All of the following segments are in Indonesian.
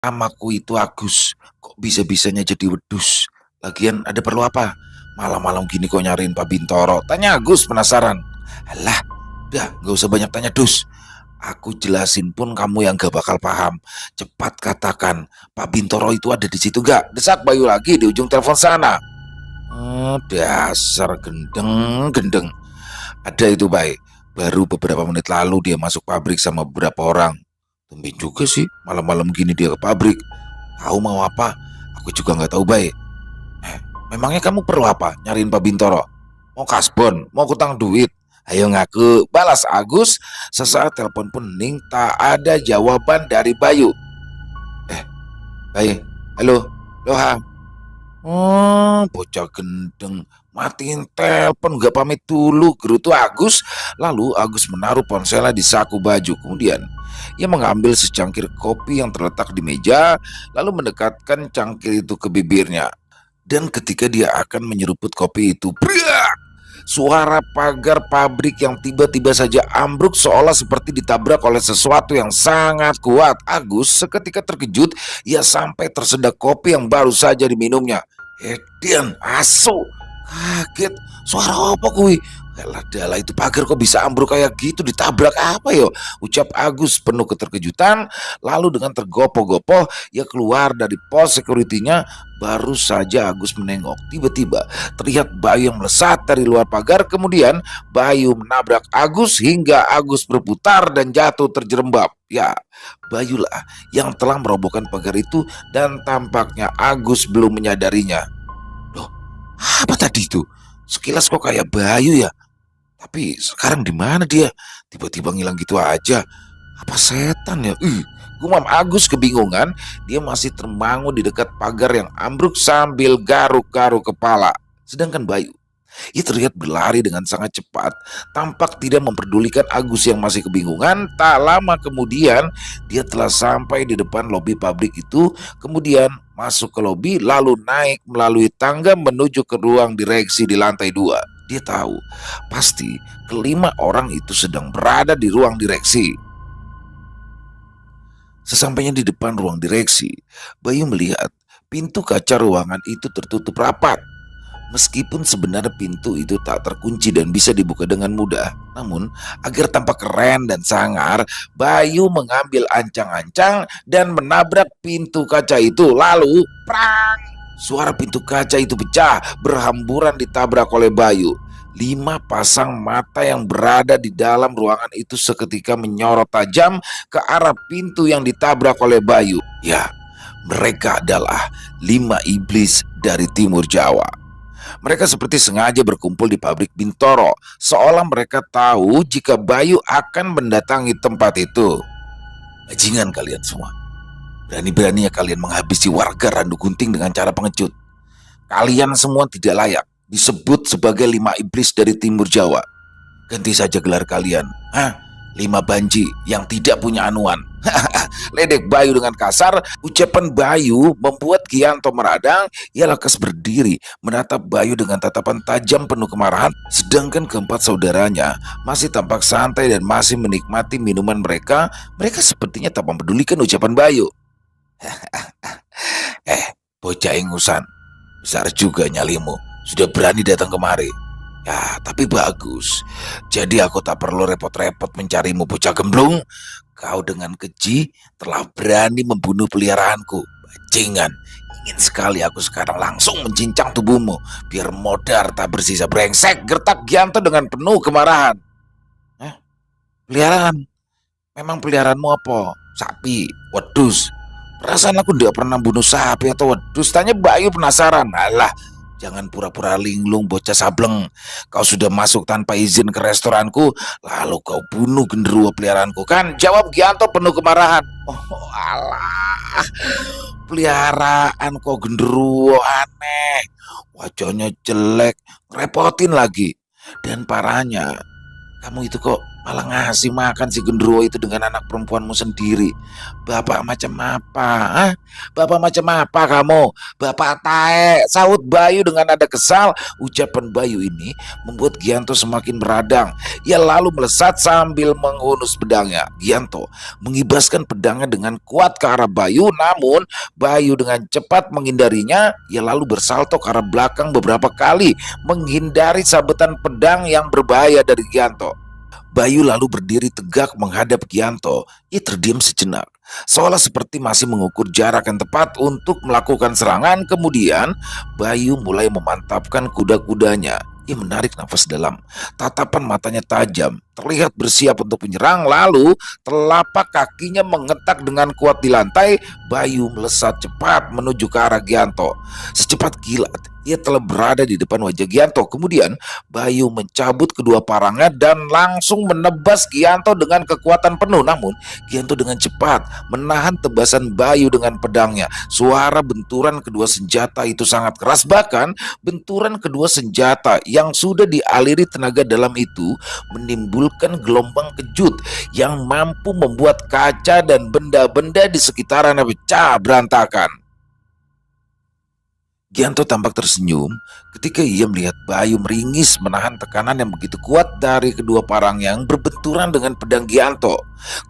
Namaku itu Agus, kok bisa-bisanya jadi wedus? Lagian ada perlu apa? Malam-malam gini kok nyariin Pak Bintoro? Tanya Agus, penasaran. Alah, udah gak usah banyak tanya dus. Aku jelasin pun kamu yang gak bakal paham. Cepat katakan, Pak Bintoro itu ada di situ gak? Desak Bayu lagi di ujung telepon sana. Dasar gendeng-gendeng. Ada itu baik. Baru beberapa menit lalu dia masuk pabrik sama beberapa orang. Tumben juga sih, malam-malam gini dia ke pabrik. Tahu mau apa? Aku juga nggak tahu baik. Eh, memangnya kamu perlu apa? Nyariin Pak Bintoro? Mau kasbon? Mau kutang duit? Ayo ngaku, balas Agus. Sesaat telepon pun hening, tak ada jawaban dari Bayu. Bayu, halo, Loha. Oh, bocah gendeng. Matiin telepon gak pamit dulu, gerutu Agus. Lalu Agus menaruh ponselnya di saku baju. Kemudian ia mengambil secangkir kopi yang terletak di meja, lalu mendekatkan cangkir itu ke bibirnya. Dan ketika dia akan menyeruput kopi itu, brak! Suara pagar pabrik yang tiba-tiba saja ambruk seolah seperti ditabrak oleh sesuatu yang sangat kuat. Agus seketika terkejut, ia sampai tersedak kopi yang baru saja diminumnya. Edian, asu, kaget, suara apa kui? Elah itu pagar kok bisa ambruk kayak gitu, ditabrak apa yo? Ucap Agus penuh keterkejutan. Lalu dengan tergopoh-gopoh ia keluar dari pos security-nya. Baru saja Agus menengok, tiba-tiba terlihat Bayu yang melesat dari luar pagar. Kemudian Bayu menabrak Agus hingga Agus berputar dan jatuh terjerembab. Ya, Bayulah yang telah merobohkan pagar itu, dan tampaknya Agus belum menyadarinya. Loh, apa tadi itu? Sekilas kok kayak Bayu ya? Tapi sekarang di mana dia? Tiba-tiba ngilang gitu aja. Apa setan ya? Gumam Agus kebingungan. Dia masih termangu di dekat pagar yang ambruk sambil garuk-garuk kepala. Sedangkan Bayu, ia terlihat berlari dengan sangat cepat, tampak tidak memperdulikan Agus yang masih kebingungan. Tak lama kemudian, dia telah sampai di depan lobi pabrik itu, kemudian masuk ke lobi, lalu naik melalui tangga menuju ke ruang direksi di lantai 2. Dia tahu, pasti kelima orang itu sedang berada di ruang direksi. Sesampainya di depan ruang direksi, Bayu melihat pintu kaca ruangan itu tertutup rapat. Meskipun sebenarnya pintu itu tak terkunci dan bisa dibuka dengan mudah, namun agar tampak keren dan sangar, Bayu mengambil ancang-ancang dan menabrak pintu kaca itu. Lalu, prang! Suara pintu kaca itu pecah, berhamburan ditabrak oleh Bayu. 5 pasang mata yang berada di dalam ruangan itu seketika menyorot tajam ke arah pintu yang ditabrak oleh Bayu. Ya, mereka adalah 5 iblis dari Timur Jawa. Mereka seperti sengaja berkumpul di pabrik Bintoro, seolah mereka tahu jika Bayu akan mendatangi tempat itu. Bajingan kalian semua. Berani-beraninya kalian menghabisi warga Randu Gunting dengan cara pengecut. Kalian semua tidak layak disebut sebagai 5 iblis dari Timur Jawa. Ganti saja gelar kalian. 5 banji yang tidak punya anuan. Ledek Bayu dengan kasar. Ucapan Bayu membuat Gianto meradang. Ia lekas berdiri menatap Bayu dengan tatapan tajam penuh kemarahan. Sedangkan keempat saudaranya masih tampak santai dan masih menikmati minuman mereka. Mereka sepertinya tak mempedulikan ucapan Bayu. Bocah ingusan, besar juga nyalimu, sudah berani datang kemari. Ya, tapi bagus. Jadi aku tak perlu repot-repot mencarimu, bocah gemblung. Kau dengan keji telah berani membunuh peliharaanku. Bajingan, ingin sekali aku sekarang langsung mencincang tubuhmu, biar modar tak bersisa. Brengsek, gertak Gianto dengan penuh kemarahan. Peliharaan? Memang peliharaanmu apa? Sapi, wedus? Perasaan aku tidak pernah bunuh sapi atau wedus. Tanya Bayu penasaran. Alah, jangan pura-pura linglung, bocah sableng. Kau sudah masuk tanpa izin ke restoranku, lalu kau bunuh genderuwo peliharaanku, kan? Jawab Gianto penuh kemarahan. Oh alah, peliharaan kok genderuwo, aneh. Wajahnya jelek, repotin lagi. Dan parahnya, kamu itu kok malah ngasih makan si gendruwo itu dengan anak perempuanmu sendiri. Bapak macam apa? Hah? Bapak macam apa kamu? Bapak tae, sahut Bayu dengan nada kesal. Ucapan Bayu ini membuat Gianto semakin meradang. Ia lalu melesat sambil menghunus pedangnya. Gianto mengibaskan pedangnya dengan kuat ke arah Bayu, namun Bayu dengan cepat menghindarinya. Ia lalu bersalto ke arah belakang beberapa kali, menghindari sabetan pedang yang berbahaya dari Gianto. Bayu lalu berdiri tegak menghadap Gianto. Ia terdiam sejenak, seolah seperti masih mengukur jarak yang tepat untuk melakukan serangan. Kemudian Bayu mulai memantapkan kuda-kudanya. Ia menarik nafas dalam. Tatapan matanya tajam, terlihat bersiap untuk menyerang. Lalu telapak kakinya mengetak dengan kuat di lantai. Bayu melesat cepat menuju ke arah Gianto. Secepat kilat ia telah berada di depan wajah Gianto. Kemudian Bayu mencabut kedua parangnya dan langsung menebas Gianto dengan kekuatan penuh. Namun Gianto dengan cepat menahan tebasan Bayu dengan pedangnya. Suara benturan kedua senjata itu sangat keras. Bahkan benturan kedua senjata yang sudah dialiri tenaga dalam itu menimbulkan gelombang kejut yang mampu membuat kaca dan benda-benda di sekitarannya pecah berantakan. Gianto tampak tersenyum ketika ia melihat Bayu meringis menahan tekanan yang begitu kuat dari kedua parang yang berbenturan dengan pedang Gianto.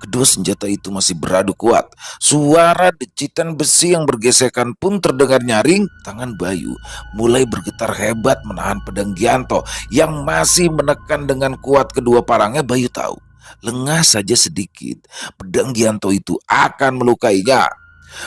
Kedua senjata itu masih beradu kuat. Suara decitan besi yang bergesekan pun terdengar nyaring. Tangan Bayu mulai bergetar hebat menahan pedang Gianto yang masih menekan dengan kuat kedua parangnya. Bayu tahu, lengah saja sedikit, pedang Gianto itu akan melukainya.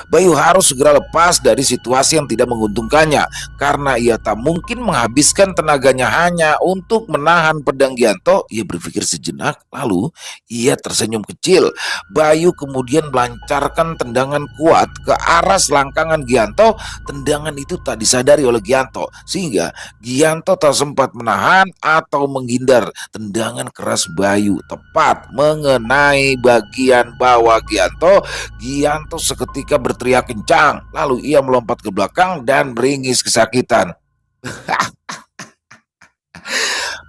Bayu harus segera lepas dari situasi yang tidak menguntungkannya, karena ia tak mungkin menghabiskan tenaganya hanya untuk menahan pedang Gianto. Ia berpikir sejenak, lalu ia tersenyum kecil. Bayu kemudian melancarkan tendangan kuat ke arah selangkangan Gianto. Tendangan itu tak disadari oleh Gianto, sehingga Gianto tak sempat menahan atau menghindar. Tendangan keras Bayu tepat mengenai bagian bawah Gianto. Gianto seketika berteriak kencang, lalu ia melompat ke belakang dan meringis kesakitan.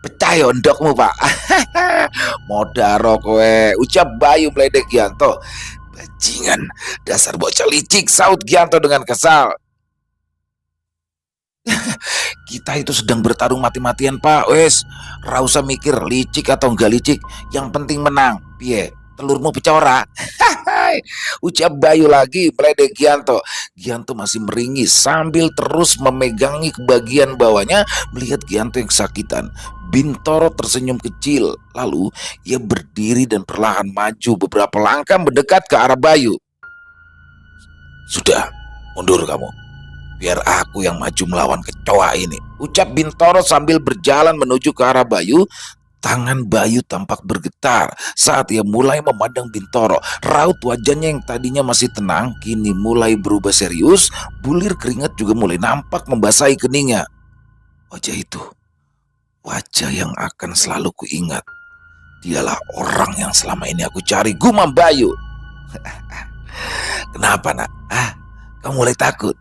Pecah ondokmu, Pak. Modaro kowe, ucap Bayu meledek Gianto. Bajingan, dasar bocah licik, saut Gianto dengan kesal. Kita itu sedang bertarung mati-matian, Pak. Wes, ra usah mikir licik atau enggak licik, yang penting menang. Piye? Telurmu pecah ora? Ucap Bayu lagi meledek Gianto. Gianto masih meringis sambil terus memegangi ke bagian bawahnya. Melihat Gianto yang kesakitan, Bintoro tersenyum kecil. Lalu ia berdiri dan perlahan maju beberapa langkah mendekat ke arah Bayu. Sudah, mundur kamu. Biar aku yang maju melawan kecoa ini, ucap Bintoro sambil berjalan menuju ke arah Bayu. Tangan Bayu tampak bergetar saat ia mulai memandang Bintoro. Raut wajahnya yang tadinya masih tenang kini mulai berubah serius. Bulir keringat juga mulai nampak membasahi keningnya. Wajah itu, wajah yang akan selalu kuingat. Dialah orang yang selama ini aku cari, gumam Bayu. Kenapa, nak? Kamu mulai takut?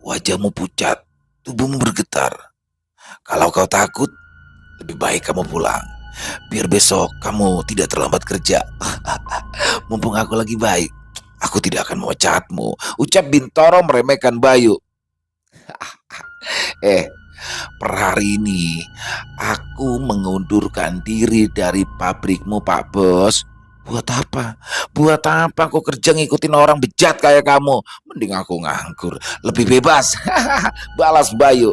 Wajahmu pucat, tubuhmu bergetar. Kalau kau takut, lebih baik kamu pulang. Biar besok kamu tidak terlambat kerja. Mumpung aku lagi baik, aku tidak akan memecatmu, ucap Bintoro meremehkan Bayu. Per hari ini aku mengundurkan diri dari pabrikmu, Pak Bos. Buat apa? Buat apa aku kerja ngikutin orang bejat kayak kamu? Mending aku nganggur, lebih bebas. Balas Bayu.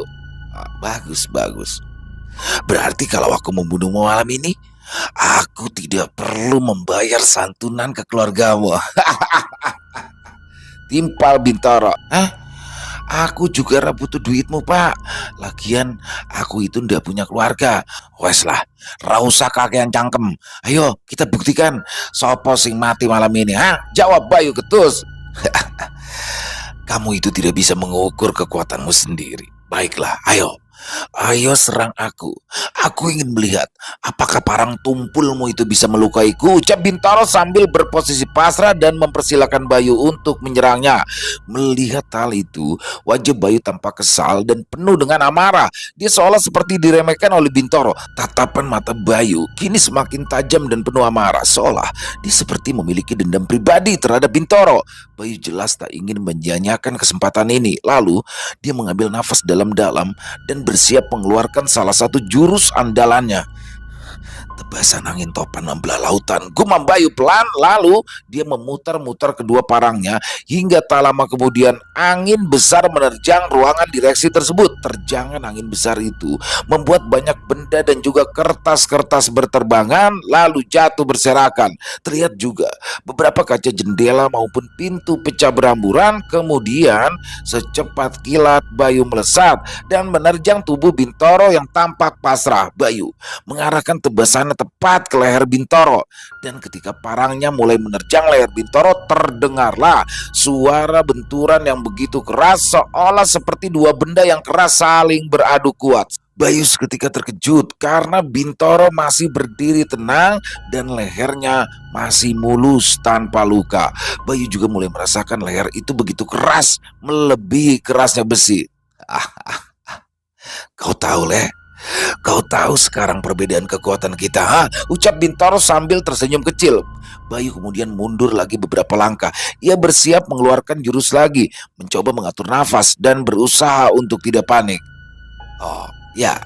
Bagus, bagus. Berarti kalau aku membunuhmu malam ini, aku tidak perlu membayar santunan ke keluargamu. Timpal Bintoro. Aku juga butuh duitmu, Pak. Lagian aku itu ndak punya keluarga. Wes lah, ra usah kakean cangkem. Ayo kita buktikan sopo sing mati malam ini. Jawab Bayu ketus. Kamu itu tidak bisa mengukur kekuatanmu sendiri. Baiklah, ayo Ayo serang aku. Aku ingin melihat apakah parang tumpulmu itu bisa melukaiku, ucap Bintaro sambil berposisi pasrah dan mempersilahkan Bayu untuk menyerangnya. Melihat hal itu, wajah Bayu tampak kesal dan penuh dengan amarah. Dia seolah seperti diremehkan oleh Bintaro. Tatapan mata Bayu kini semakin tajam dan penuh amarah, seolah dia seperti memiliki dendam pribadi terhadap Bintaro. Bayu jelas tak ingin menyanyiakan kesempatan ini. Lalu dia mengambil nafas dalam-dalam dan bersiap mengeluarkan salah satu jurus andalannya. Tebasan angin topan membelah lautan, gumam Bayu pelan, lalu dia memutar-mutar kedua parangnya hingga tak lama kemudian angin besar menerjang ruangan direksi tersebut. Terjangan angin besar itu membuat banyak benda dan juga kertas-kertas berterbangan lalu jatuh berserakan. Terlihat juga beberapa kaca jendela maupun pintu pecah beramburan. Kemudian secepat kilat Bayu melesat dan menerjang tubuh Bintoro yang tampak pasrah. Bayu mengarahkan tebasannya tepat ke leher Bintoro, dan ketika parangnya mulai menerjang leher Bintoro, terdengarlah suara benturan yang begitu keras seolah seperti dua benda yang keras saling beradu kuat. Bayu seketika terkejut karena Bintoro masih berdiri tenang dan lehernya masih mulus tanpa luka. Bayu juga mulai merasakan leher itu begitu keras, melebihi kerasnya besi. Ah, kau tahu, Leh. Kau tahu sekarang perbedaan kekuatan kita, ha? Ucap Bintoro sambil tersenyum kecil. Bayu kemudian mundur lagi beberapa langkah. Ia bersiap mengeluarkan jurus lagi, mencoba mengatur nafas dan berusaha untuk tidak panik. Oh, ya.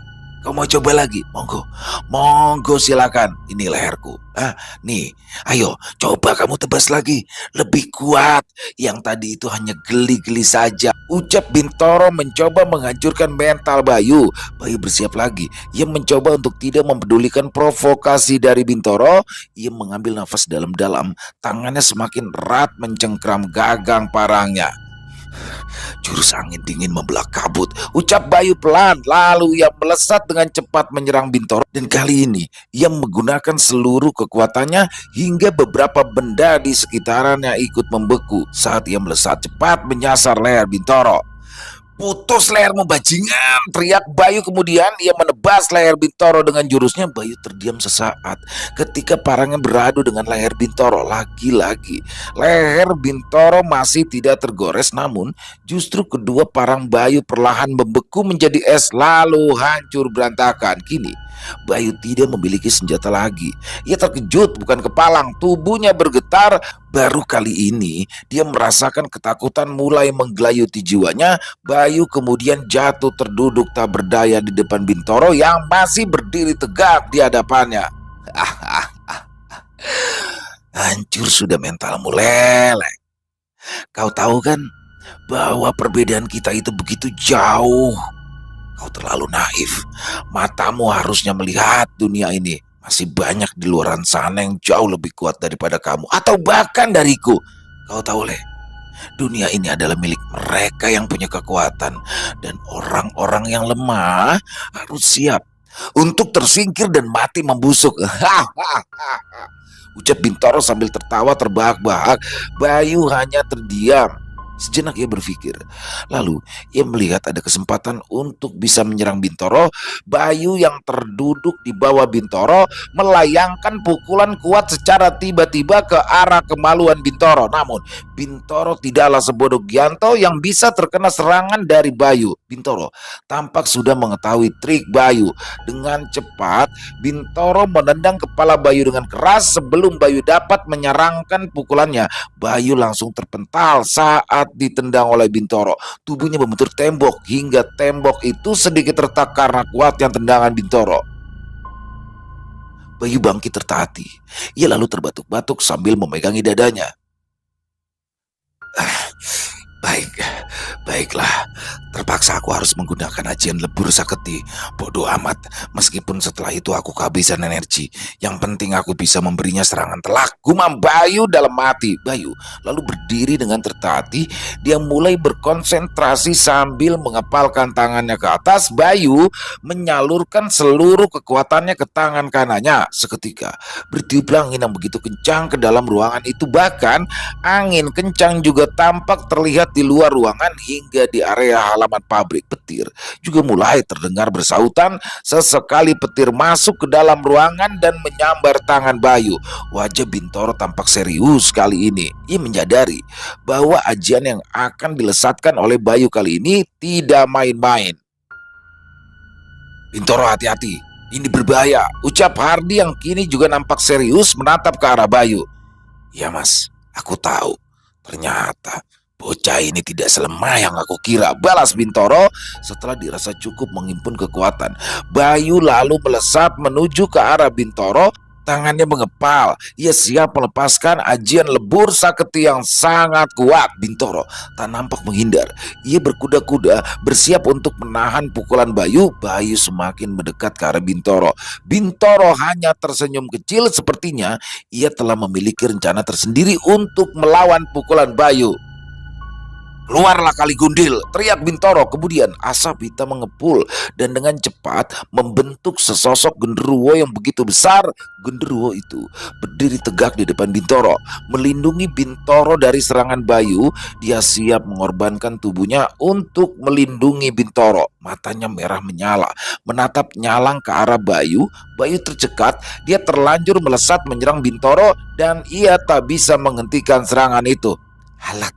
Kau mau coba lagi? Monggo. Monggo silakan. Ini leherku. Nih. Ayo, coba kamu tebas lagi. Lebih kuat. Yang tadi itu hanya geli-geli saja. Ucap Bintoro mencoba menghancurkan mental Bayu. Bayu bersiap lagi. Ia mencoba untuk tidak mempedulikan provokasi dari Bintoro. Ia mengambil nafas dalam-dalam. Tangannya semakin erat mencengkram gagang parangnya. Jurus angin dingin membelah kabut, ucap Bayu pelan, lalu ia melesat dengan cepat menyerang Bintoro. Dan kali ini ia menggunakan seluruh kekuatannya hingga beberapa benda di sekitarnya ikut membeku saat ia melesat cepat menyasar leher Bintoro. Putus lehermu bajingan, teriak Bayu. Kemudian ia menebas leher Bintoro dengan jurusnya. Bayu terdiam sesaat ketika parangnya beradu dengan leher Bintoro. Lagi-lagi leher Bintoro masih tidak tergores, namun justru kedua parang Bayu perlahan membeku menjadi es lalu hancur berantakan. Kini Bayu tidak memiliki senjata lagi. Ia terkejut bukan kepalang, tubuhnya bergetar. Baru kali ini dia merasakan ketakutan mulai menggelayuti jiwanya. Bayu kemudian jatuh terduduk tak berdaya di depan Bintoro yang masih berdiri tegak di hadapannya. Hancur sudah mentalmu, Lele. Kau tahu kan bahwa perbedaan kita itu begitu jauh. Kau terlalu naif. Matamu harusnya melihat dunia ini masih banyak di luar sana yang jauh lebih kuat daripada kamu atau bahkan dariku. Kau tahu, Le, dunia ini adalah milik mereka yang punya kekuatan, dan orang-orang yang lemah harus siap untuk tersingkir dan mati membusuk. Ucap Bintoro sambil tertawa terbahak-bahak. Bayu hanya terdiam. Sejenak ia berpikir. Lalu ia melihat ada kesempatan untuk bisa menyerang Bintoro. Bayu yang terduduk di bawah Bintoro melayangkan pukulan kuat secara tiba-tiba ke arah kemaluan Bintoro. Namun Bintoro tidaklah sebodoh Gianto yang bisa terkena serangan dari Bayu. Bintoro tampak sudah mengetahui trik Bayu. Dengan cepat Bintoro menendang kepala Bayu dengan keras. Sebelum Bayu dapat menyerangkan pukulannya, Bayu langsung terpental saat ditendang oleh Bintoro. Tubuhnya membentur tembok hingga tembok itu sedikit retak karena kuatnya tendangan Bintoro. Bayu bangkit tertatih. Ia lalu terbatuk-batuk sambil memegangi dadanya. Baiklah. Terpaksa aku harus menggunakan ajian lebur saketi. Bodoh amat. Meskipun setelah itu aku kehabisan energi, yang penting aku bisa memberinya serangan telak, gumam Bayu dalam hati. Bayu lalu berdiri dengan tertatih. Dia mulai berkonsentrasi sambil mengepalkan tangannya ke atas. Bayu menyalurkan seluruh kekuatannya ke tangan kanannya. Seketika bertiup angin yang begitu kencang ke dalam ruangan itu. Bahkan angin kencang juga tampak terlihat di luar ruangan hingga di area halaman pabrik. Petir juga mulai terdengar bersautan. Sesekali petir masuk ke dalam ruangan dan menyambar tangan Bayu. Wajah Bintoro tampak serius kali ini. Ia menyadari bahwa ajian yang akan dilesatkan oleh Bayu kali ini tidak main-main. Bintoro, hati-hati, ini berbahaya, ucap Hardi yang kini juga nampak serius menatap ke arah Bayu. Ya mas, aku tahu. Ternyata bocah ini tidak selemah yang aku kira, balas Bintoro setelah dirasa cukup menghimpun kekuatan. Bayu lalu melesat menuju ke arah Bintoro. Tangannya mengepal. Ia siap melepaskan ajian lebur saketi yang sangat kuat. Bintoro tak nampak menghindar. Ia berkuda-kuda bersiap untuk menahan pukulan Bayu. Bayu semakin mendekat ke arah Bintoro. Bintoro hanya tersenyum kecil, sepertinya ia telah memiliki rencana tersendiri untuk melawan pukulan Bayu. Keluarlah kali gundil, teriak Bintoro. Kemudian asap hitam mengepul dan dengan cepat membentuk sesosok genderuwo yang begitu besar. Genderuwo itu berdiri tegak di depan Bintoro, melindungi Bintoro dari serangan Bayu. Dia siap mengorbankan tubuhnya untuk melindungi Bintoro. Matanya merah menyala, menatap nyalang ke arah Bayu. Bayu tercekat, dia terlanjur melesat menyerang Bintoro dan ia tak bisa menghentikan serangan itu. Alah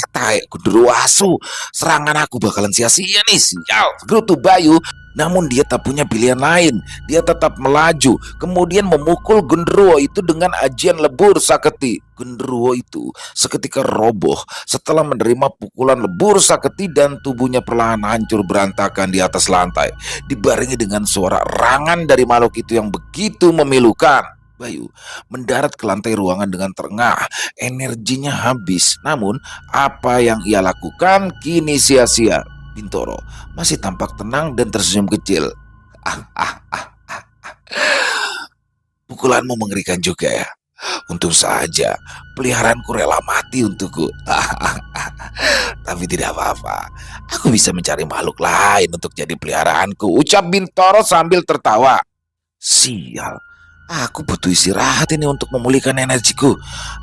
taek genderuwo asu, serangan aku bakalan sia-sia nih, sial, gerutu Bayu. Namun dia tak punya pilihan lain. Dia tetap melaju, kemudian memukul genderuwo itu dengan ajian lebur saketi. Genderuwo itu seketika roboh setelah menerima pukulan lebur saketi dan tubuhnya perlahan hancur berantakan di atas lantai, dibarengi dengan suara rangan dari makhluk itu yang begitu memilukan. Bayu mendarat ke lantai ruangan dengan terengah. Energinya habis. Namun apa yang ia lakukan kini sia-sia. Bintoro masih tampak tenang dan tersenyum kecil. Pukulanmu mengerikan juga ya. Untung saja peliharaanku rela mati untukku. Tapi tidak apa-apa, aku bisa mencari makhluk lain untuk jadi peliharaanku, ucap Bintoro sambil tertawa. Sial, aku butuh istirahat ini untuk memulihkan energiku.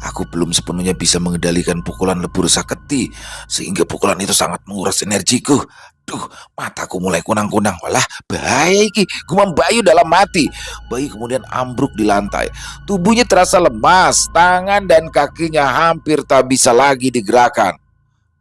Aku belum sepenuhnya bisa mengendalikan pukulan lebur saketi, sehingga pukulan itu sangat menguras energiku. Duh, mataku mulai kunang-kunang. Walah, bahaya iki, gumam Bayu dalam mati. Bayu kemudian ambruk di lantai. Tubuhnya terasa lemas, tangan dan kakinya hampir tak bisa lagi digerakkan.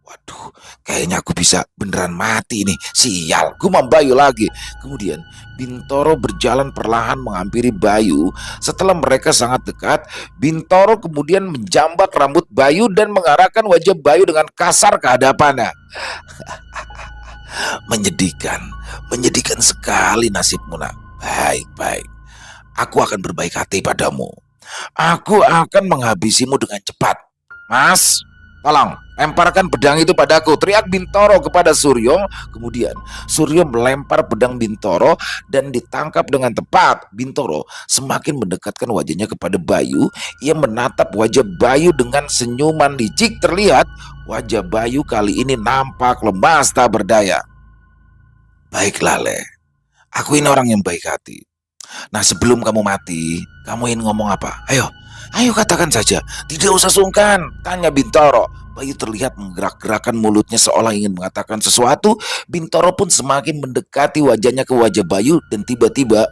Waduh, kayaknya aku bisa beneran mati nih. Sial, gumam Bayu lagi. Kemudian Bintoro berjalan perlahan menghampiri Bayu. Setelah mereka sangat dekat, Bintoro kemudian menjambak rambut Bayu dan mengarahkan wajah Bayu dengan kasar ke hadapannya. Menyedihkan sekali nasibmu nak. Baik, aku akan berbaik hati padamu. Aku akan menghabisimu dengan cepat. Mas, tolong lemparkan pedang itu padaku, teriak Bintoro kepada Suryo. Kemudian Suryo melempar pedang Bintoro dan ditangkap dengan tepat. Bintoro semakin mendekatkan wajahnya kepada Bayu. Ia menatap wajah Bayu dengan senyuman licik. Terlihat wajah Bayu kali ini nampak lemas tak berdaya. Baiklah Le, aku ini orang yang baik hati. Nah sebelum kamu mati, kamu ingin ngomong apa? Ayo katakan saja, tidak usah sungkan, tanya Bintoro. Bayu terlihat menggerak-gerakkan mulutnya seolah ingin mengatakan sesuatu. Bintoro pun semakin mendekati wajahnya ke wajah Bayu dan tiba-tiba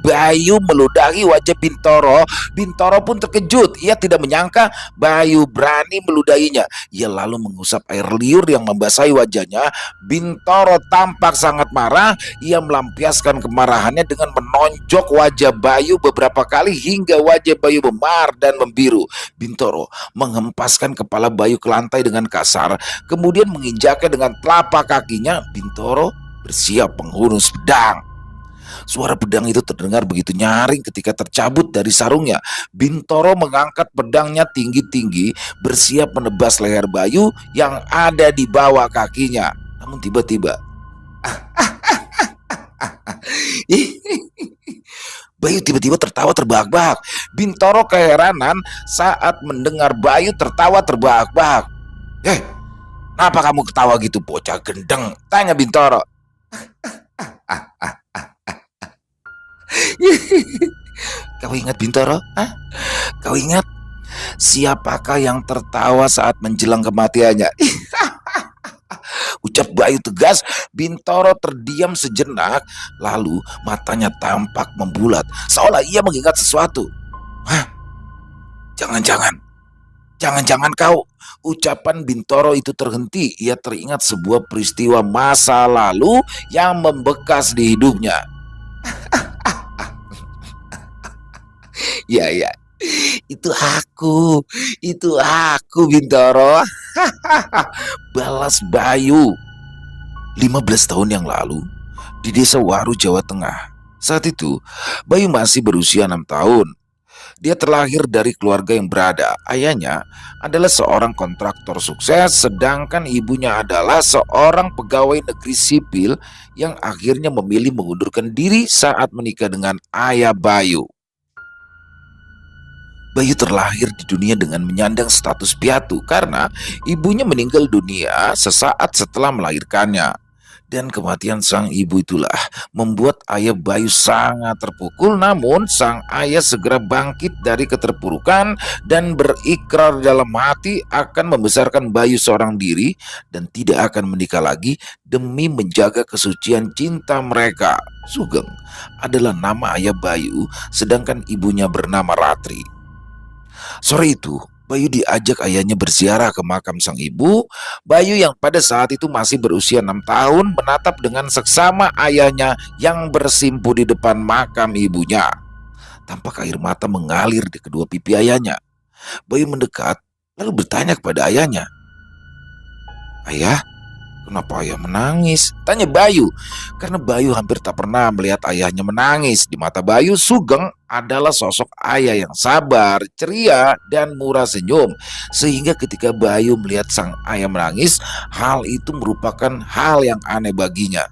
Bayu meludahi wajah Bintoro. Bintoro pun terkejut. Ia tidak menyangka Bayu berani meludahinya. Ia lalu mengusap air liur yang membasahi wajahnya. Bintoro tampak sangat marah. Ia melampiaskan kemarahannya dengan menonjok wajah Bayu beberapa kali hingga wajah Bayu memar dan membiru. Bintoro menghempaskan kepala Bayu ke lantai dengan kasar, kemudian menginjaknya dengan telapak kakinya. Bintoro bersiap menghunus pedang. Suara pedang itu terdengar begitu nyaring ketika tercabut dari sarungnya. Bintoro mengangkat pedangnya tinggi-tinggi, bersiap menebas leher Bayu yang ada di bawah kakinya. Namun tiba-tiba Bayu tiba-tiba tertawa terbahak-bahak. Bintoro keheranan saat mendengar Bayu tertawa terbahak-bahak. Kenapa kamu ketawa gitu bocah gendeng? Tanya Bintoro. Kau ingat Bintoro? Kau ingat siapakah yang tertawa saat menjelang kematiannya? Ucap Bayu tegas. Bintoro terdiam sejenak, lalu matanya tampak membulat, seolah ia mengingat sesuatu. Hah? Jangan-jangan, jangan-jangan kau. Ucapan Bintoro itu terhenti. Ia teringat sebuah peristiwa masa lalu yang membekas di hidupnya. Ya, ya, itu aku Bintoro. Balas Bayu. 15 tahun yang lalu, di desa Waru, Jawa Tengah. Saat itu, Bayu masih berusia 6 tahun. Dia terlahir dari keluarga yang berada. Ayahnya adalah seorang kontraktor sukses, sedangkan ibunya adalah seorang pegawai negeri sipil yang akhirnya memilih mengundurkan diri saat menikah dengan ayah Bayu. Bayu terlahir di dunia dengan menyandang status piatu karena ibunya meninggal dunia sesaat setelah melahirkannya. Dan kematian sang ibu itulah membuat ayah Bayu sangat terpukul. Namun sang ayah segera bangkit dari keterpurukan dan berikrar dalam hati akan membesarkan Bayu seorang diri dan tidak akan menikah lagi demi menjaga kesucian cinta mereka. Sugeng adalah nama ayah Bayu, sedangkan ibunya bernama Ratri. Sore itu, Bayu diajak ayahnya berziarah ke makam sang ibu. Bayu yang pada saat itu masih berusia 6 tahun menatap dengan seksama ayahnya yang bersimpu di depan makam ibunya. Tampak air mata mengalir di kedua pipi ayahnya. Bayu mendekat lalu bertanya kepada ayahnya. "Ayah, kenapa ayah menangis?" tanya Bayu. Karena Bayu hampir tak pernah melihat ayahnya menangis. Di mata Bayu, Sugeng adalah sosok ayah yang sabar, ceria, dan murah senyum. Sehingga ketika Bayu melihat sang ayah menangis, hal itu merupakan hal yang aneh baginya.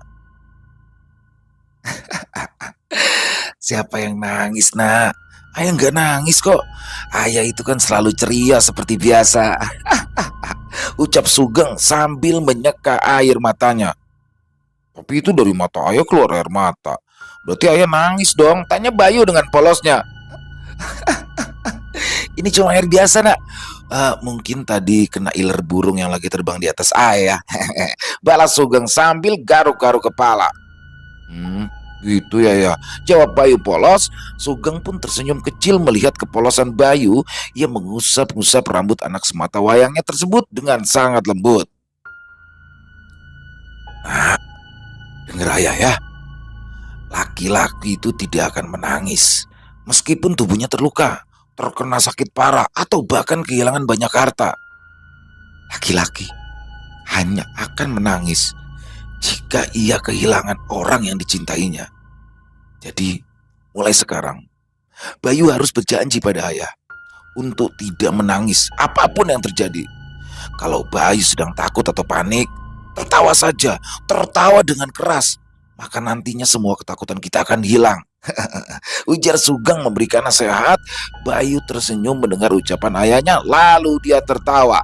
"Siapa yang nangis, nak? Ayah nggak nangis kok. Ayah itu kan selalu ceria seperti biasa," ucap Sugeng sambil menyeka air matanya. "Tapi itu dari mata ayah keluar air mata. Berarti ayah nangis dong," tanya Bayu dengan polosnya. "Ini cuma air biasa, nak. Mungkin tadi kena iler burung yang lagi terbang di atas ayah," balas Sugeng sambil garuk-garuk kepala. Gitu ya, jawab Bayu polos. Sugeng pun tersenyum kecil melihat kepolosan Bayu. Ia mengusap-ngusap rambut anak semata wayangnya tersebut dengan sangat lembut. "Nah, dengar ayah ya. Laki-laki itu tidak akan menangis meskipun tubuhnya terluka, terkena sakit parah, atau bahkan kehilangan banyak harta. Laki-laki hanya akan menangis jika ia kehilangan orang yang dicintainya. Jadi, mulai sekarang, Bayu harus berjanji pada ayah untuk tidak menangis apapun yang terjadi. Kalau Bayu sedang takut atau panik, tertawa saja, tertawa dengan keras. Maka nantinya semua ketakutan kita akan hilang," ujar Sugeng memberikan nasihat. Bayu tersenyum mendengar ucapan ayahnya, lalu dia tertawa.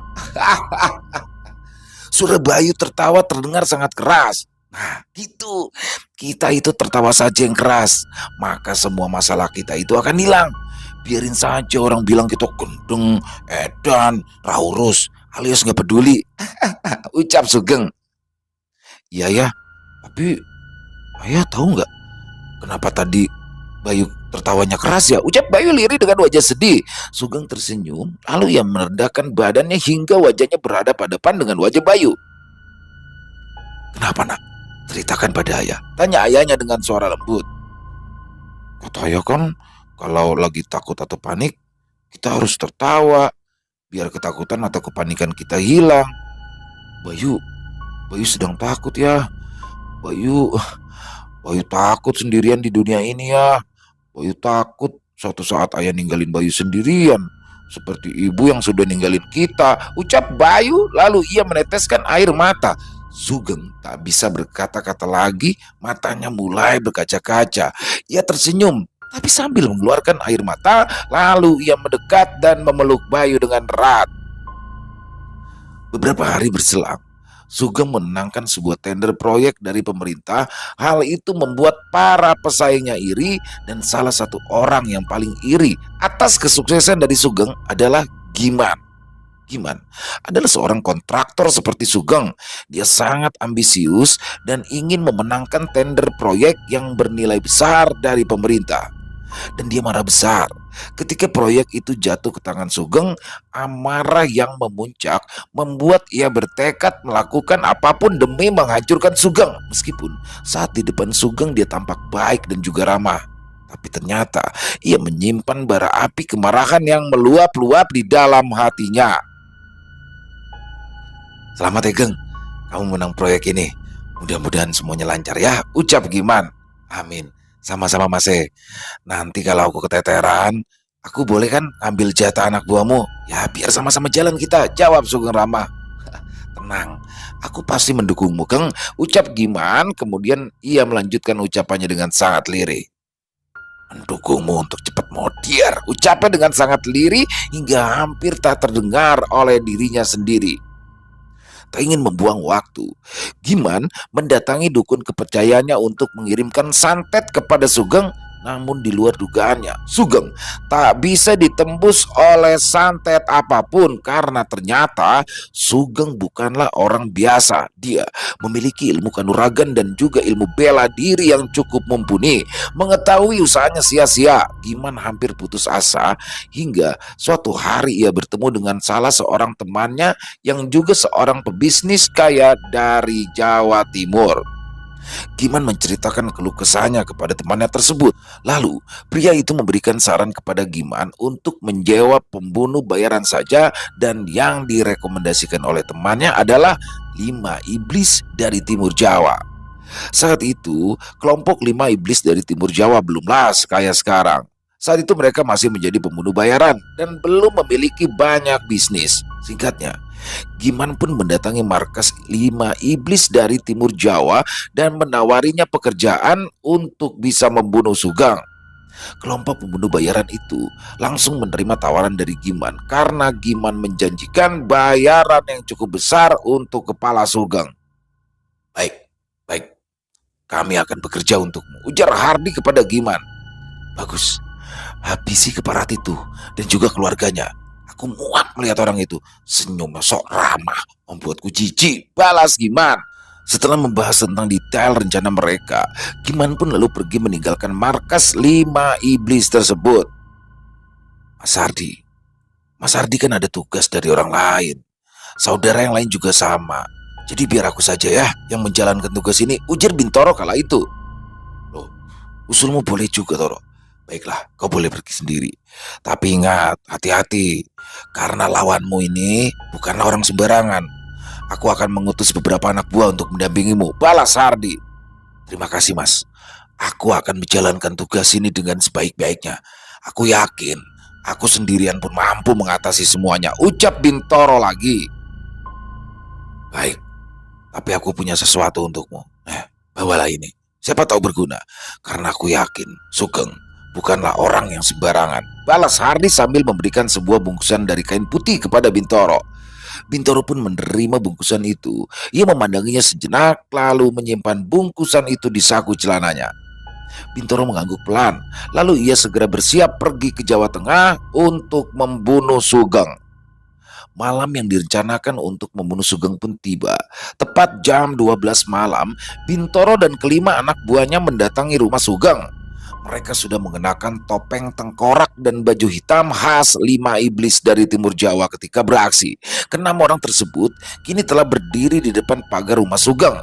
Suara Bayu tertawa terdengar sangat keras. Nah, gitu. Kita itu tertawa saja yang keras, maka semua masalah kita itu akan hilang. Biarin saja orang bilang kita gendeng, edan, raurus, alias nggak peduli, ucap Sugeng. "Iya ya, tapi ayah tahu nggak kenapa tadi Bayu tertawanya keras ya?" ucap Bayu lirih dengan wajah sedih. Sugeng tersenyum, lalu ia merendahkan badannya hingga wajahnya berhadapan-hadapan dengan wajah Bayu. "Kenapa, nak? Ceritakan pada ayah," tanya ayahnya dengan suara lembut. "Kata ayah kan kalau lagi takut atau panik, kita harus tertawa biar ketakutan atau kepanikan kita hilang. Bayu, Bayu sedang takut ya. Bayu, Bayu takut sendirian di dunia ini ya. Bayu takut suatu saat ayah ninggalin Bayu sendirian, seperti ibu yang sudah ninggalin kita," ucap Bayu, lalu ia meneteskan air mata. Sugeng tak bisa berkata-kata lagi, matanya mulai berkaca-kaca. Ia tersenyum, tapi sambil mengeluarkan air mata, lalu ia mendekat dan memeluk Bayu dengan erat. Beberapa hari berselang, Sugeng menangkan sebuah tender proyek dari pemerintah. Hal itu membuat para pesaingnya iri, dan salah satu orang yang paling iri atas kesuksesan dari Sugeng adalah Giman. Giman adalah seorang kontraktor seperti Sugeng. Dia sangat ambisius dan ingin memenangkan tender proyek yang bernilai besar dari pemerintah. Dan dia marah besar ketika proyek itu jatuh ke tangan Sugeng. Amarah yang memuncak membuat ia bertekad melakukan apapun demi menghancurkan Sugeng. Meskipun saat di depan Sugeng dia tampak baik dan juga ramah, tapi ternyata ia menyimpan bara api kemarahan yang meluap-luap di dalam hatinya. Selamat ya Geng, kamu menang proyek ini. Mudah-mudahan semuanya lancar ya, ucap Giman. Amin. Sama-sama Mas E. Nanti kalau aku keteteran, aku boleh kan ambil jatah anak buahmu? Ya biar sama-sama jalan kita, jawab Sugeng ramah. Tenang, aku pasti mendukungmu Geng, ucap Giman. Kemudian ia melanjutkan ucapannya dengan sangat lirih. Mendukungmu untuk cepat modiar, ucapnya dengan sangat lirih hingga hampir tak terdengar oleh dirinya sendiri. Tak ingin membuang waktu, Giman mendatangi dukun kepercayaannya untuk mengirimkan santet kepada Sugeng. Namun di luar dugaannya, Sugeng tak bisa ditembus oleh santet apapun karena ternyata Sugeng bukanlah orang biasa. Dia memiliki ilmu kanuragan dan juga ilmu bela diri yang cukup mumpuni. Mengetahui usahanya sia-sia, Giman hampir putus asa hingga suatu hari ia bertemu dengan salah seorang temannya yang juga seorang pebisnis kaya dari Jawa Timur. Giman menceritakan keluh kesahnya kepada temannya tersebut. Lalu pria itu memberikan saran kepada Giman untuk menjawab pembunuh bayaran saja, dan yang direkomendasikan oleh temannya adalah 5 iblis dari Timur Jawa. Saat itu kelompok 5 iblis dari Timur Jawa belumlah sekaya sekarang. Saat itu mereka masih menjadi pembunuh bayaran dan belum memiliki banyak bisnis. Singkatnya, Giman pun mendatangi markas 5 iblis dari Timur Jawa dan menawarinya pekerjaan untuk bisa membunuh Sugeng. Kelompok pembunuh bayaran itu langsung menerima tawaran dari Giman karena Giman menjanjikan bayaran yang cukup besar untuk kepala Sugeng. Baik, baik, kami akan bekerja untukmu, ujar Hardi kepada Giman. Bagus, habisi keparat itu dan juga keluarganya. Aku muak melihat orang itu, senyumnya sok ramah, membuatku jijik, balas Giman. Setelah membahas tentang detail rencana mereka, Giman pun lalu pergi meninggalkan markas 5 iblis tersebut. Mas Hardi kan ada tugas dari orang lain. Saudara yang lain juga sama. Jadi biar aku saja ya yang menjalankan tugas ini, ujar Bintoro kala itu. Loh, usulmu boleh juga Toro. Baiklah, kau boleh pergi sendiri. Tapi ingat, hati-hati. Karena lawanmu ini bukanlah orang sembarangan. Aku akan mengutus beberapa anak buah untuk mendampingimu, balas Hardi. Terima kasih Mas. Aku akan menjalankan tugas ini dengan sebaik-baiknya. Aku yakin, aku sendirian pun mampu mengatasi semuanya, ucap Bintoro lagi. Baik, tapi aku punya sesuatu untukmu. Bawalah ini. Siapa tahu berguna. Karena aku yakin Sugeng bukanlah orang yang sembarangan, balas Hardi sambil memberikan sebuah bungkusan dari kain putih kepada Bintoro. Bintoro pun menerima bungkusan itu. Ia memandanginya sejenak lalu menyimpan bungkusan itu di saku celananya. Bintoro mengangguk pelan, lalu ia segera bersiap pergi ke Jawa Tengah untuk membunuh Sugeng. Malam yang direncanakan untuk membunuh Sugeng pun tiba. Tepat jam 12 malam, Bintoro dan kelima anak buahnya mendatangi rumah Sugeng. Mereka sudah mengenakan topeng tengkorak dan baju hitam khas 5 iblis dari Timur Jawa ketika beraksi. Keenam orang tersebut kini telah berdiri di depan pagar rumah Sugeng.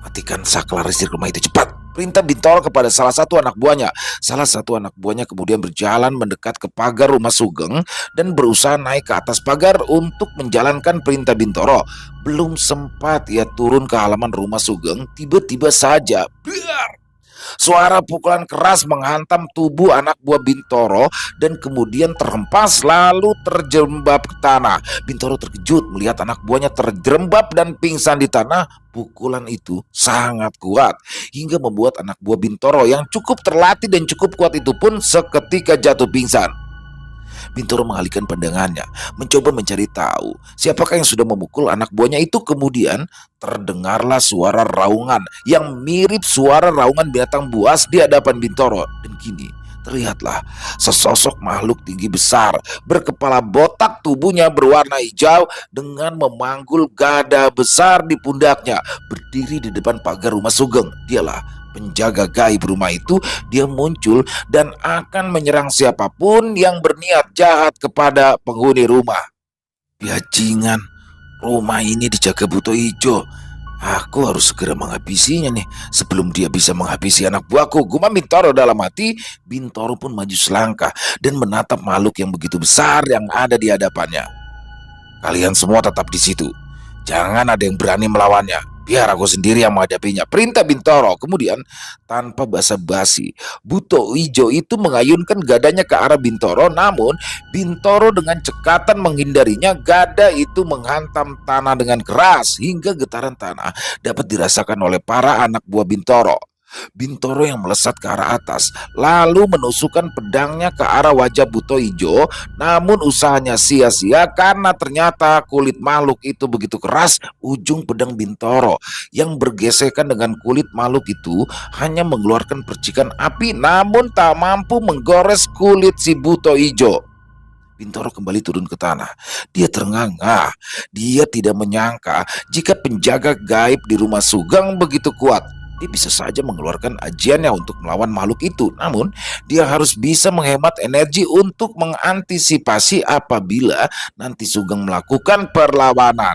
Matikan saklar listrik rumah itu cepat, perintah Bintoro kepada salah satu anak buahnya. Salah satu anak buahnya kemudian berjalan mendekat ke pagar rumah Sugeng dan berusaha naik ke atas pagar untuk menjalankan perintah Bintoro. Belum sempat ia turun ke halaman rumah Sugeng, tiba-tiba saja suara pukulan keras menghantam tubuh anak buah Bintoro dan kemudian terhempas lalu terjerembab ke tanah. Bintoro terkejut melihat anak buahnya terjerembab dan pingsan di tanah. Pukulan itu sangat kuat hingga membuat anak buah Bintoro yang cukup terlatih dan cukup kuat itu pun seketika jatuh pingsan. Bintoro mengalihkan pandangannya, mencoba mencari tahu siapakah yang sudah memukul anak buahnya itu. Kemudian terdengarlah suara raungan yang mirip suara raungan binatang buas di hadapan Bintoro. Dan kini Terlihatlah sesosok makhluk tinggi besar berkepala botak, tubuhnya berwarna hijau dengan memanggul gada besar di pundaknya, berdiri di depan pagar rumah Sugeng. Dialah penjaga gaib rumah itu. Dia muncul dan akan menyerang siapapun yang berniat jahat kepada penghuni rumah. Bajingan, rumah ini dijaga buto ijo. Aku harus segera menghabisinya nih sebelum dia bisa menghabisi anak buahku, gumam Bintoro dalam hati. Bintoro pun maju selangkah dan menatap makhluk yang begitu besar yang ada di hadapannya. Kalian semua tetap di situ. Jangan ada yang berani melawannya. Biar aku sendiri yang menghadapinya, perintah Bintoro. Kemudian tanpa basa-basi, buto ijo itu mengayunkan gadanya ke arah Bintoro. Namun Bintoro dengan cekatan menghindarinya. Gada itu menghantam tanah dengan keras hingga getaran tanah dapat dirasakan oleh para anak buah Bintoro. Bintoro yang melesat ke arah atas lalu menusukkan pedangnya ke arah wajah buto ijo. Namun usahanya sia-sia karena ternyata kulit makhluk itu begitu keras. Ujung pedang Bintoro yang bergesekan dengan kulit makhluk itu hanya mengeluarkan percikan api, namun tak mampu menggores kulit si buto ijo. Bintoro kembali turun ke tanah. Dia ternganga. Dia tidak menyangka jika penjaga gaib di rumah Sugeng begitu kuat. Dia bisa saja mengeluarkan ajiannya untuk melawan makhluk itu. Namun dia harus bisa menghemat energi untuk mengantisipasi apabila nanti Sugeng melakukan perlawanan.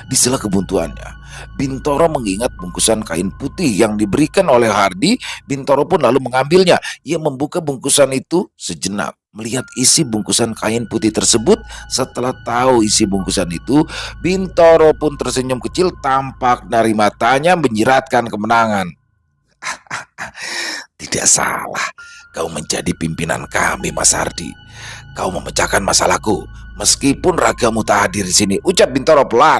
Di sela kebuntuannya, Bintoro mengingat bungkusan kain putih yang diberikan oleh Hardi. Bintoro pun lalu mengambilnya. Ia membuka bungkusan itu sejenak, melihat isi bungkusan kain putih tersebut. Setelah tahu isi bungkusan itu, Bintoro pun tersenyum kecil. Tampak dari matanya menyiratkan kemenangan. Tidak salah, kau menjadi pimpinan kami, Mas Hardi. Kau memecahkan masalahku, meskipun ragamu tak hadir di sini, ucap Bintoro pelan.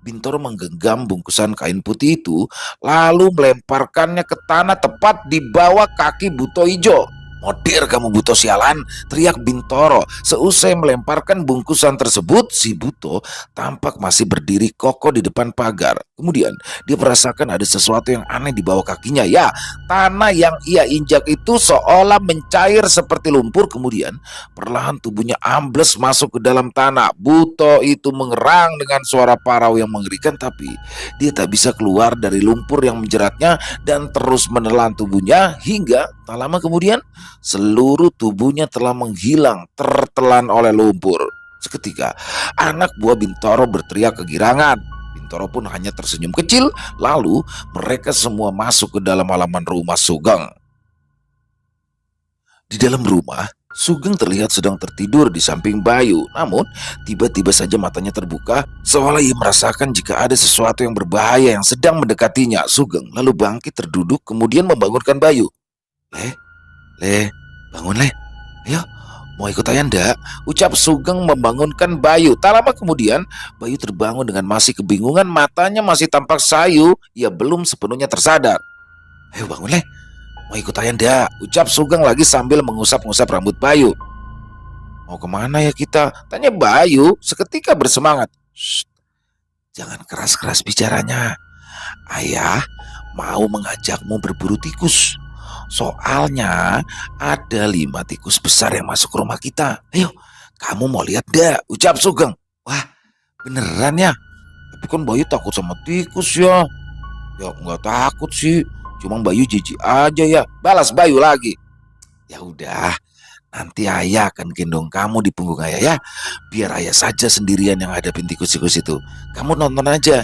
Bintoro menggenggam bungkusan kain putih itu, lalu melemparkannya ke tanah tepat di bawah kaki buto ijo. Modir kamu buto sialan, teriak Bintoro. Seusai melemparkan bungkusan tersebut, si buto tampak masih berdiri kokoh di depan pagar. Kemudian dia merasakan ada sesuatu yang aneh di bawah kakinya. Ya, tanah yang ia injak itu seolah mencair seperti lumpur. Kemudian perlahan tubuhnya ambles masuk ke dalam tanah. Buto itu mengerang dengan suara parau yang mengerikan, tapi dia tak bisa keluar dari lumpur yang menjeratnya dan terus menelan tubuhnya hingga tak lama kemudian seluruh tubuhnya telah menghilang tertelan oleh lumpur. Seketika anak buah Bintoro berteriak kegirangan. Bintoro pun hanya tersenyum kecil. Lalu mereka semua masuk ke dalam halaman rumah Sugeng. Di dalam rumah, Sugeng terlihat sedang tertidur di samping Bayu. Namun tiba-tiba saja matanya terbuka, seolah ia merasakan jika ada sesuatu yang berbahaya yang sedang mendekatinya. Sugeng lalu bangkit terduduk kemudian membangunkan Bayu. Le, bangun Le. Ayo, mau ikut ayah ndak? Ucap Sugeng membangunkan Bayu. Tak lama kemudian, Bayu terbangun dengan masih kebingungan. Matanya masih tampak sayu. Ia belum sepenuhnya tersadar. Ayo bangun Le, mau ikut ayah ndak? Ucap Sugeng lagi sambil mengusap-ngusap rambut Bayu. Mau kemana ya kita? Tanya Bayu seketika bersemangat. Shh, jangan keras-keras bicaranya. Ayah mau mengajakmu berburu tikus. Soalnya ada 5 tikus besar yang masuk ke rumah kita. Ayo, kamu mau lihat dah? Ucap Sugeng. Wah, beneran ya? Tapi kan Bayu takut sama tikus ya. Ya nggak takut sih, cuma Bayu jijik aja ya. Balas Bayu lagi. Ya udah, nanti ayah akan gendong kamu di punggung ayah ya. Biar ayah saja sendirian yang hadapin tikus-tikus itu. Kamu nonton aja.